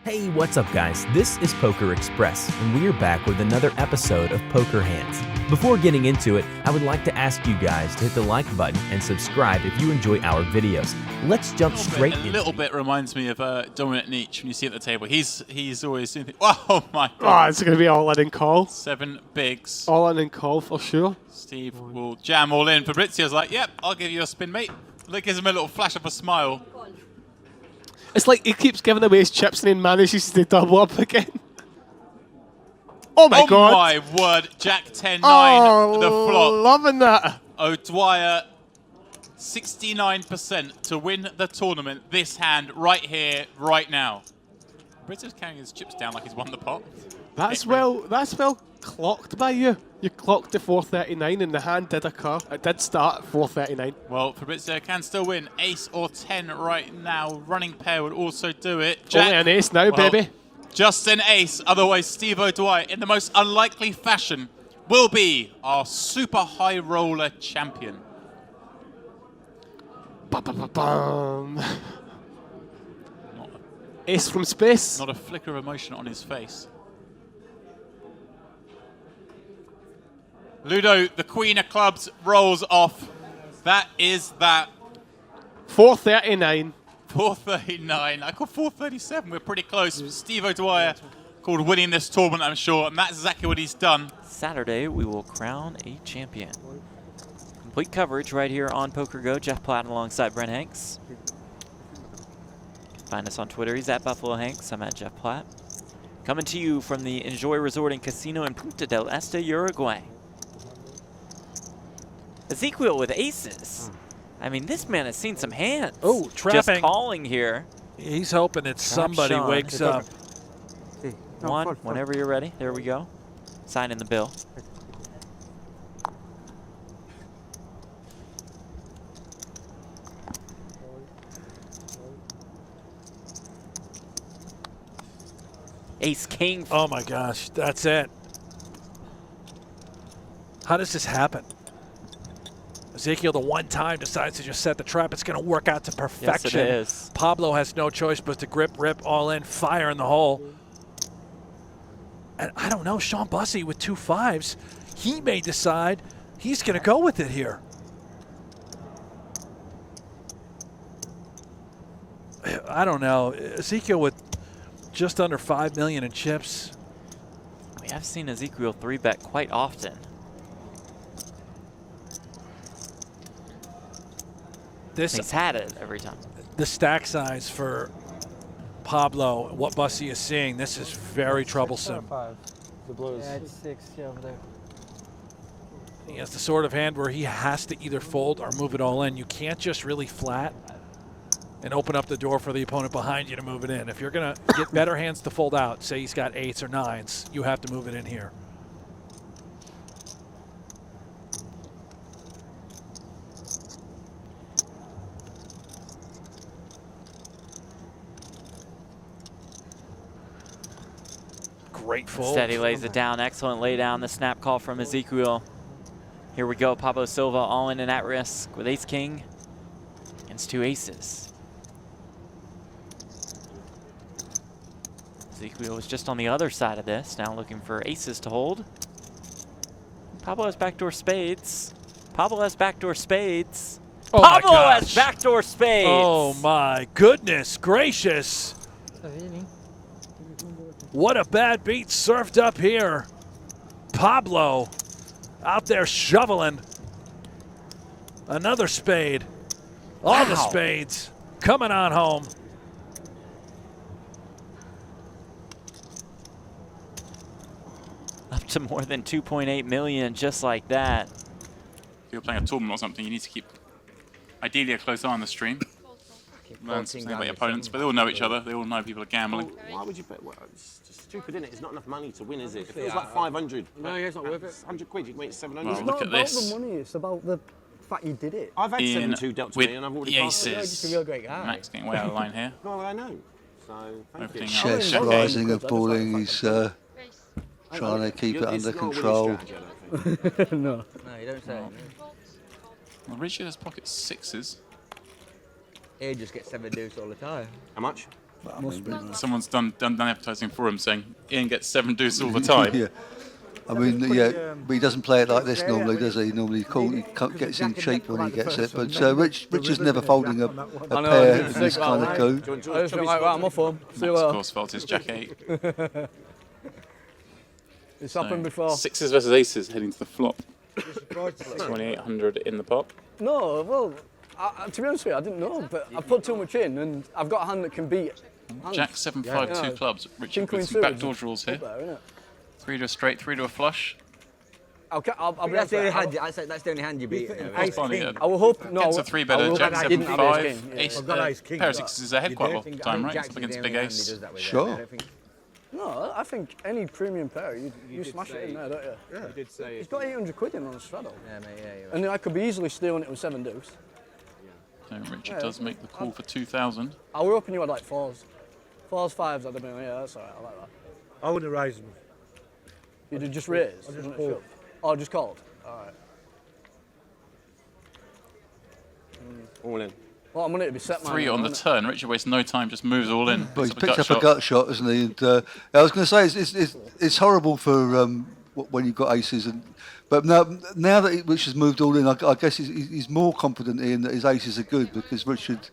Hey, what's up guys? This is Poker Express, and we are back with another episode of Poker Hands. Before getting into it, I would like to ask you guys to hit the like button and subscribe if you enjoy our videos. Let's jump straight in. A little bit reminds me of Dominic Nietzsche when you see at the table. He's always doing things. Oh my god. Oh, it's going to be all in and call. 7 bigs. All in and call for sure. Steve will jam all in. Fabrizio's like, yep, I'll give you a spin, mate. Look, gives him a little flash of a smile. It's like he keeps giving away his chips and then manages to double up again. Oh my god. Oh my word. Jack 10-9, the flop. Loving that. O'Dwyer, 69% to win the tournament. This hand right here, right now. Fabrizio's carrying his chips down like he's won the pot. That's well clocked by you. You clocked to 439 and the hand did occur. It did start at 439. Well, Fabrizio can still win. Ace or 10 right now. Running pair would also do it. Jack, only an ace now, baby. Just an ace. Otherwise, Steve O'Dwyer, in the most unlikely fashion, will be our super high roller champion. Ba-ba-ba-bum. Ace from space. Not a flicker of emotion on his face. Ludo, the Queen of Clubs, rolls off. That is that. 439. 439. I call 437. We're pretty close. Steve O'Dwyer called winning this tournament, I'm sure, and that's exactly what he's done. Saturday, we will crown a champion. Complete coverage right here on Poker Go. Jeff Platt alongside Brent Hanks. Find us on Twitter. He's at Buffalo Hanks. I'm at Jeff Platt. Coming to you from the Enjoy Resort and Casino in Punta del Este, Uruguay. Ezekiel with aces. I mean, this man has seen some hands. Oh, trapping. Just calling here. He's hoping that somebody Sean. wakes up. One, whenever you're ready. There we go. Signing the bill. Ace King. Oh my gosh, that's it. How does this happen? Ezekiel, the one time, decides to just set the trap. It's going to work out to perfection. Yes, it is. Pablo has no choice but to grip, rip, all in, fire in the hole. And I don't know, Sean Bussey with 2 5s, he may decide he's going to go with it here. I don't know. Ezekiel with just under 5 million in chips. We have seen Ezekiel 3-bet quite often. He's had it every time. The stack size for Pablo, what Bussey is seeing, this is very troublesome. 5. The blues. Yeah, it's 6 over there. He has the sort of hand where he has to either fold or move it all in. You can't just really flat and open up the door for the opponent behind you to move it in. If you're going to get better hands to fold out, say he's got 8s or 9s, you have to move it in here. Great fold. Instead, he lays it down. Excellent lay down. The snap call from Ezekiel. Here we go. Pablo Silva all in and at risk with ace king against 2 aces. Ezekiel was just on the other side of this, now looking for aces to hold. Pablo has backdoor spades. Pablo has backdoor spades. Oh Pablo my has gosh. backdoor spades. Oh my goodness gracious. What a bad beat served up here. Pablo out there shoveling. Another spade. All the spades coming on home. Up to more than 2.8 million just like that. If you're playing a tournament or something, you need to keep, ideally, a close eye on the stream. Learn something about your opponents, but they all know each other. They all know people are gambling. Why would you bet? Well, it's just stupid, isn't it? It's not enough money to win, is it? It feels like 500. No, it's not worth it. 100 quid, you can make 700. Well, It's look not at about this. the money, it's about the fact you did it. I've had In 7-2 dealt to with me, and I've already the passed it. You're just a real great guy. Max getting way out of line here. Well, I know. So, thank Opening you. up. Chess Check rising and falling, he's trying to keep it It's under not a winning control. strategy, I don't think. No. No, you don't say. Well, Richard has pocket 6s. He just gets 7 deuce all the time. How much? I mean, Someone's done advertising for him saying Ian gets 7 deuce all the time. yeah. I mean, yeah, but he doesn't play it like this normally, does he? Normally, gets in cheap when he gets it. But Rich is never folding a pair in this kind of coup. I just think like, right, I'm off home. See you Max, of later. course, fault is Jack 8. It's happened before. Sixes versus aces heading to the flop. 2,800 in the pot. No, well, to be honest with you, I didn't know, but I put too much in, and I've got a hand that can beat. Jack 7, 5, 2 clubs. Richard with some backdoor draws here. 3 to a straight, 3 to a flush. I'll be That's the only honest. hand. That's the only hand you beat. I will hope. No, Against a 3 better, Jack 7, 5. Ace king. Pair of sixes is ahead quite a lot of the time, right? It's up against a big ace. Sure. No, I think any premium pair, you smash it in there, don't you? Yeah. You did say. He's got 800 quid in on a straddle. Yeah, mate. Yeah. And I could be easily stealing it with 7 deuce. So Richard does make the call for 2,000. I were hoping you had like 4s. 4s, 5s, I'd have been, yeah, that's alright, I like that. I wouldn't raise them. You did just raise? I just called. Oh, just called? Alright. All in. Well, I'm going to be set mine. 3 on the turn. Richard wastes no time, just moves all in. But he's Picks picked up a gut shot, hasn't he? And I was going to say it's horrible for when you've got aces, but now that Rich has moved all in, I guess he's more confident in that his aces are good because Richard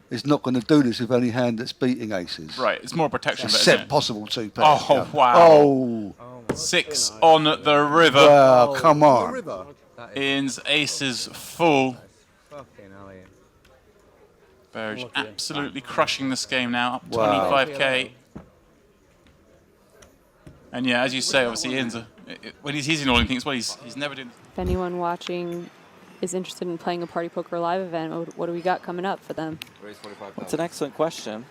is not going to do this with any hand that's beating aces. Right, it's more protection. Except possible 2 pairs. Oh, yeah. wow. Oh. 6 on the river. Wow, come on. Ian's aces full. Fucking hell, Ian. Berge absolutely crushing this game now, up Wow. 25k. And yeah, as you say, obviously Ian's when he's in all in things, well, he's never doing. If anyone watching is interested in playing a Party Poker live event, what do we got coming up for them? That's an excellent question.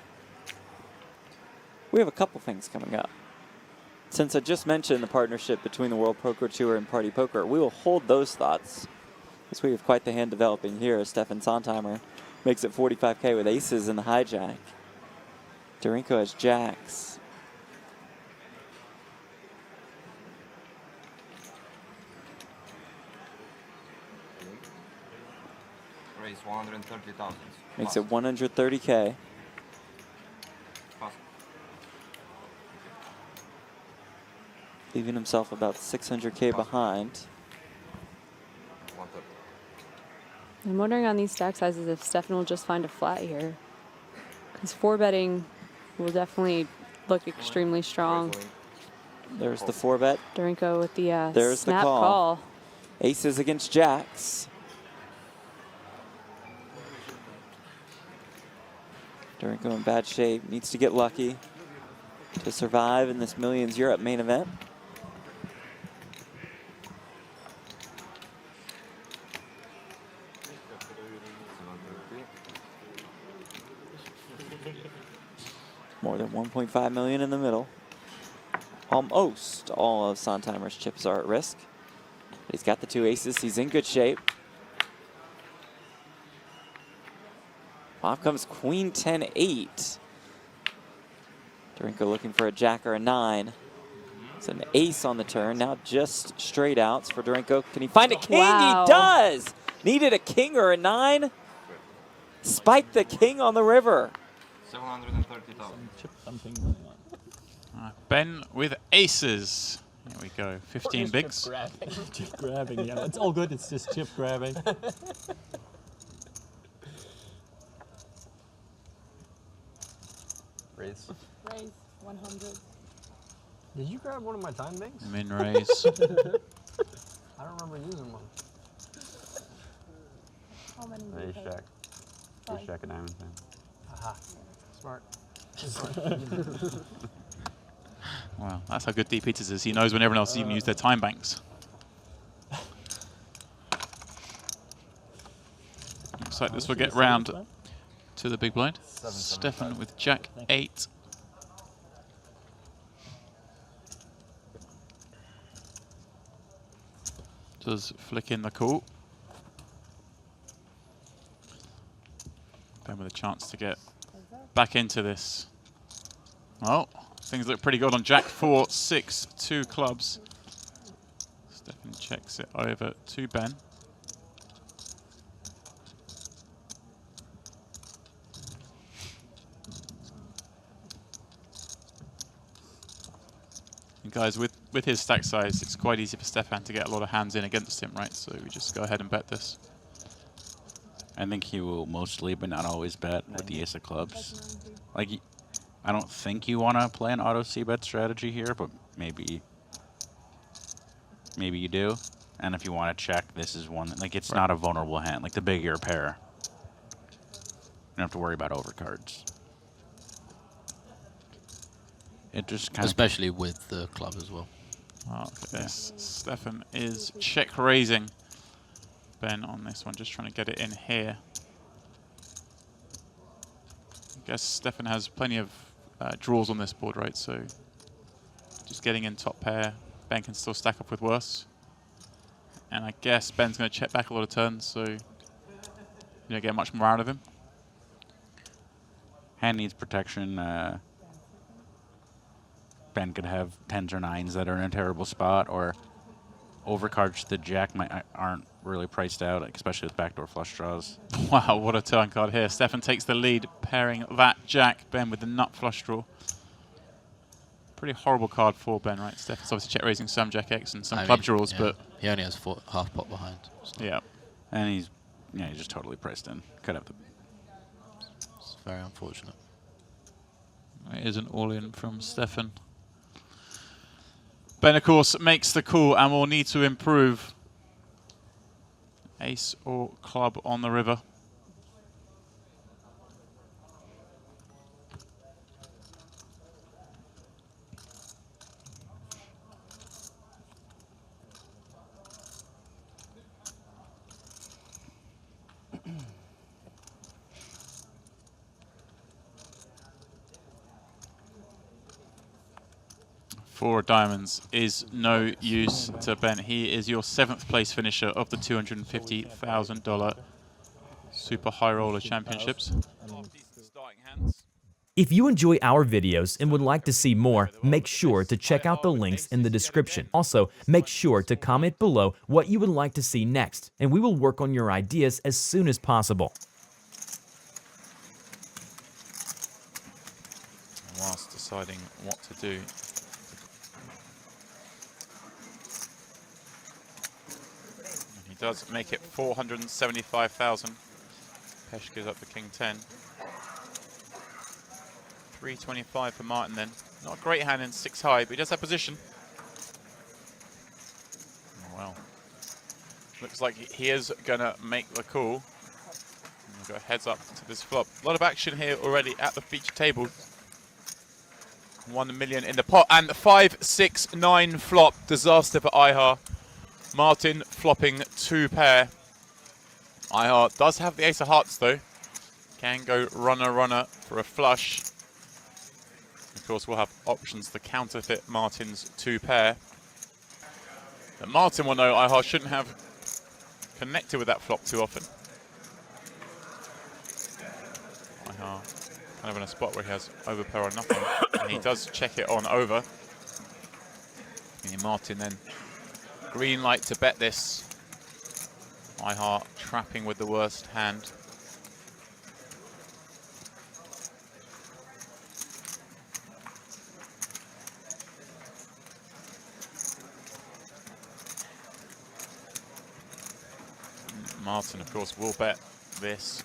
We have a couple things coming up. Since I just mentioned the partnership between the World Poker Tour and Party Poker, we will hold those thoughts because we have quite the hand developing here. Stefan Sontheimer makes it 45k with aces in the hijack. Darinko has jacks. Raise 130,000. Makes it 130k. Leaving himself about 600k behind. I'm wondering on these stack sizes if Stefan will just find a flat here. Because 4-betting will definitely look extremely strong. There's the 4-bet. Darinko with the There's snap the call. Aces against jacks. Darinko in bad shape. Needs to get lucky to survive in this Millions Europe main event. More than 1.5 million in the middle. Almost all of Sontheimer's chips are at risk. But he's got the 2 aces. He's in good shape. Off comes Queen 10-8. Darinko looking for a jack or a 9. It's an ace on the turn. Now just straight outs for Darinko. Can he find a king? Wow. He does! Needed a king or a 9. Spiked the king on the river. 730,000. Ben with aces. Here we go. 15 bigs. Chip grabbing, yeah. It's all good. It's just chip grabbing. Raise. Raise 100. Did you grab one of my time banks? Min raise. I don't remember using one. How many? Raise check. Raise check a diamond thing. Aha. Smart. Wow, that's how good D. Peters is. He knows when everyone else even used their time banks. Looks like this will get round to the big blind. Stefan with Jack 8. Does flick in the call. Ben with a chance to get back into this. Well, things look pretty good on Jack 4, 6, 2 clubs. Stefan checks it over to Ben. And guys, with his stack size, it's quite easy for Stefan to get a lot of hands in against him, right? So we just go ahead and bet this. I think he will mostly, but not always, bet with the ace of clubs. Like, I don't think you want to play an auto c-bet strategy here, but maybe you do. And if you want to check, this is one, like, it's not a vulnerable hand. Like, the bigger your pair, you don't have to worry about overcards. It just kind especially with the club as well. Oh, yes. Stefan is check raising Ben on this one, just trying to get it in here. I guess Stefan has plenty of draws on this board, right? So just getting in top pair, Ben can still stack up with worse. And I guess Ben's going to check back a lot of turns, so you don't get much more out of him. hand needs protection. Ben could have 10s or 9s that are in a terrible spot, or overcards the jack aren't really priced out, especially with backdoor flush draws. Wow, what a turn card here. Stefan takes the lead, pairing that jack, Ben with the nut flush draw. Pretty horrible card for Ben, right? Stefan's obviously check raising some jack X and some club draws, but he only has half pot behind. So. Yeah, and he's just totally priced in. Could have the. It's very unfortunate. It is an all-in from Stefan. Ben, of course, makes the call and will need to improve. Ace or club on the river. Four diamonds is no use to Ben. He is your 7th place finisher of the $250,000 Super High Roller Championships. If you enjoy our videos and would like to see more, make sure to check out the links in the description. Also, make sure to comment below what you would like to see next, and we will work on your ideas as soon as possible. Whilst deciding what to do, does make it 475,000. Pesh gives up the king 10. 325 for Martin then. Not a great hand in 6 high, but he does have position. Oh, well. Looks like he is gonna make the call. And we've got heads up to this flop. A lot of action here already at the feature table. 1 million in the pot, and the 5-6-9 flop. Disaster for IHA. Martin flopping 2 pair. IHA does have the ace of hearts though. Can go runner for a flush. Of course, we'll have options to counterfeit Martin's 2 pair. But Martin will know IHA shouldn't have connected with that flop too often. IHA kind of in a spot where he has overpair or nothing. And he does check it on over. And Martin then green light to bet this. IHA trapping with the worst hand. Martin, of course, will bet this.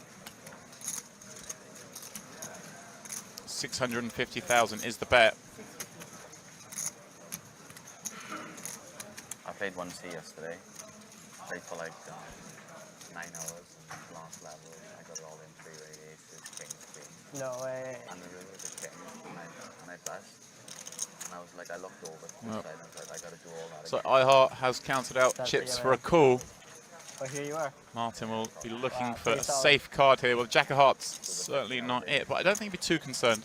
650,000 is the bet. I played 1C yesterday. Played for like 9 hours, and last level I got it all in 3-way aces, kings, queens. No way. And the river just came, and I blessed. And I was like, I looked over to the side and I was like, I gotta do all that So again. IHA has counted out chips for a call. Well, here you are. Martin will be looking for a safe card here. Well, Jack of Hearts, certainly not it, but I don't think he'd be too concerned.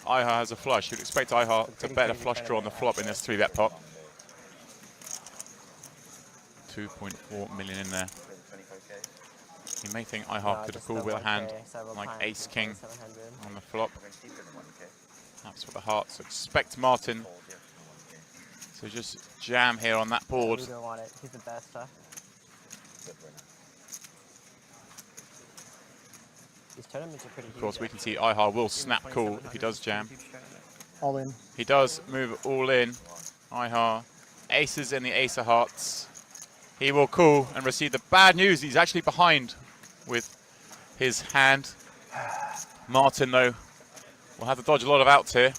IHA has a flush. You'd expect IHA to bet a flush draw on the flop in this 3-bet pot. 2.4 million in there. You may think IHA could have called with a hand like ace-king on the flop. That's for the hearts. So expect Martin to just jam here on that board. You don't want it. He's the best, huh? These tournaments are pretty huge. Of course, we can see IHA will snap call if he does jam. All in. He does move all in. IHA, aces in the ace of hearts. He will call and receive the bad news. He's actually behind with his hand. Martin, though, will have to dodge a lot of outs here.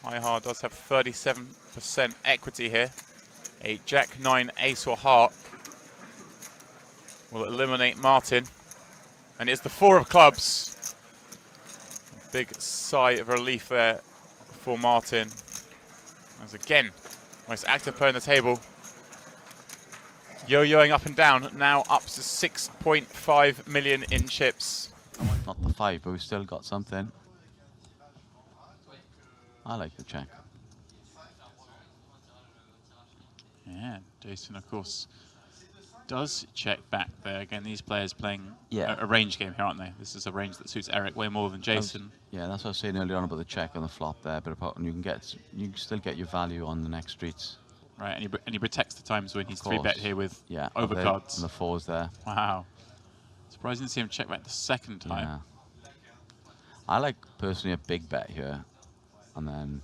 IHA does have 37% equity here. A jack, 9, ace or heart will eliminate Martin. And it's the 4 of clubs. A big sigh of relief there for Martin. As again, most active player on the table. Yo-yoing up and down, now up to 6.5 million in chips. Not the 5, but we've still got something. I like the check. Yeah, Jason, of course, does check back there. Again, these players playing a range game here, aren't they? This is a range that suits Eric way more than Jason. Yeah, that's what I was saying earlier on about the check on the flop there. But apart, you can still get your value on the next streets. Right, and he protects the times when he's 3-bet here with overcards. And the 4s there. Wow. Surprising to see him check back the second time. Yeah. I like personally a big bet here, and then.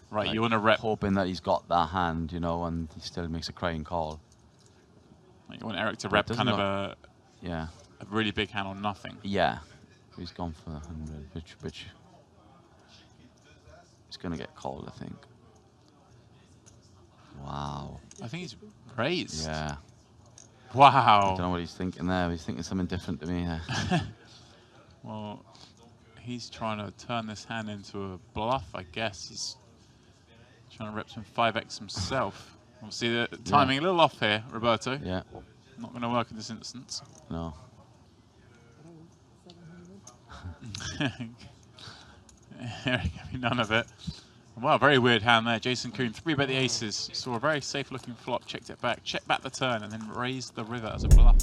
Right, you want to rep. Hoping that he's got that hand, you know, and he still makes a crying call. You want Eric to rep kind of a really big hand on nothing. Yeah, he's gone for 100, which he's going to get called, I think. Wow. I think he's raised. Yeah. Wow. I don't know what he's thinking there. He's thinking something different to me there. Well, he's trying to turn this hand into a bluff, I guess. He's trying to rep some 5x himself. Obviously, the timing a little off here, Roberto. Yeah. Not going to work in this instance. No. Eric having none of it. Wow, very weird hand there. Jason Kuhn, 3-bet the aces. Saw a very safe-looking flop, checked it back, checked back the turn, and then raised the river as a bluff.